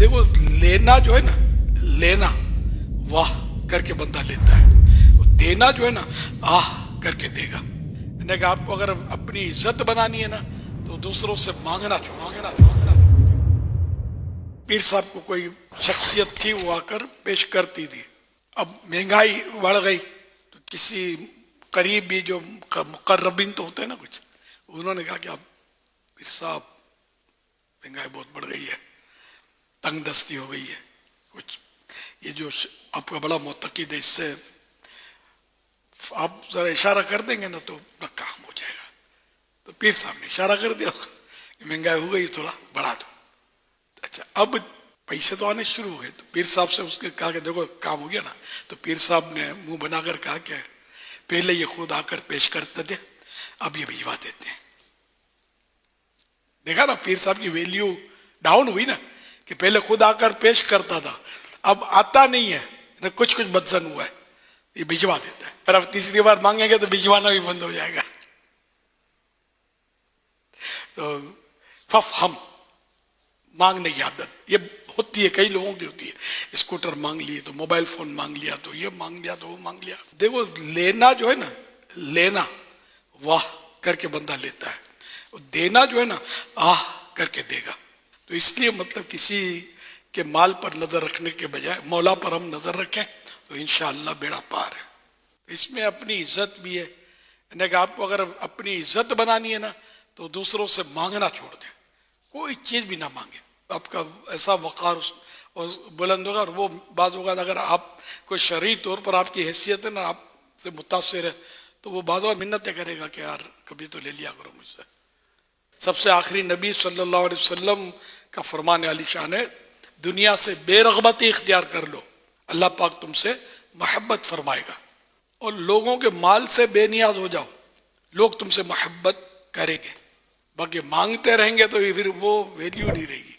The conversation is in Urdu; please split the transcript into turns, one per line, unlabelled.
دیکھو لینا جو ہے نا، لینا واہ کر کے بندہ لیتا ہے، دینا جو ہے نا آہ کر کے دے گا. یعنی کہ آپ کو اگر اپنی عزت بنانی ہے نا تو دوسروں سے مانگنا مانگنا مانگنا. پیر صاحب کو کوئی شخصیت تھی، وہ آ کر پیش کرتی تھی. اب مہنگائی بڑھ گئی تو کسی قریبی جو مقربین تو ہوتے ہیں نا کچھ، انہوں نے کہا کہ اب پیر صاحب مہنگائی بہت بڑھ گئی ہے، تنگ دستی ہو گئی ہے، کچھ یہ جو آپ کا بڑا معتقد ہے اس سے آپ ذرا اشارہ کر دیں گے نا تو اپنا کام ہو جائے گا. تو پیر صاحب نے اشارہ کر دیا اس کو کہ مہنگائی ہو گئی، تھوڑا بڑھا دو. اچھا اب پیسے تو آنے شروع ہو گئے تو پیر صاحب سے اس نے کہا کہ دیکھو کام ہو گیا نا. تو پیر صاحب نے منہ بنا کر کہا کہ پہلے یہ خود آ کر پیش کرتے تھے، اب یہ بھجوا دیتے ہیں. دیکھا نا پیر صاحب کی ویلیو ڈاؤن ہوئی نا، کہ پہلے خود آ کر پیش کرتا تھا، اب آتا نہیں ہے، کچھ بدزن ہوا ہے، یہ بھجوا دیتا ہے. پر اب تیسری بار مانگیں گے تو بھجوانا بھی بند ہو جائے گا. تو ففہم مانگنے کی عادت یہ ہوتی ہے، کئی لوگوں کی ہوتی ہے. اسکوٹر مانگ لیے تو موبائل فون مانگ لیا تو یہ مانگ لیا تو وہ مانگ لیا. دیکھو لینا جو ہے نا، لینا واہ کر کے بندہ لیتا ہے، دینا جو ہے نا آہ کر کے دے گا. تو اس لیے مطلب کسی کے مال پر نظر رکھنے کے بجائے مولا پر ہم نظر رکھیں تو انشاءاللہ بیڑا پار ہے. اس میں اپنی عزت بھی ہے. یعنی کہ آپ کو اگر اپنی عزت بنانی ہے نا تو دوسروں سے مانگنا چھوڑ دیں، کوئی چیز بھی نہ مانگے. آپ کا ایسا وقار اور بلند ہوگا. اور وہ بعض اوقات اگر آپ کوئی شرعی طور پر آپ کی حیثیت ہے نا، آپ سے متاثر ہے، تو وہ بعض اوقات منتیں کرے گا کہ یار کبھی تو لے لیا کرو مجھ سے. سب سے آخری نبی صلی اللہ علیہ وسلم کا فرمان عالی شان ہے، دنیا سے بے رغبتی اختیار کر لو، اللہ پاک تم سے محبت فرمائے گا. اور لوگوں کے مال سے بے نیاز ہو جاؤ، لوگ تم سے محبت کریں گے. باقی مانگتے رہیں گے تو پھر وہ ویلیو نہیں رہے گی.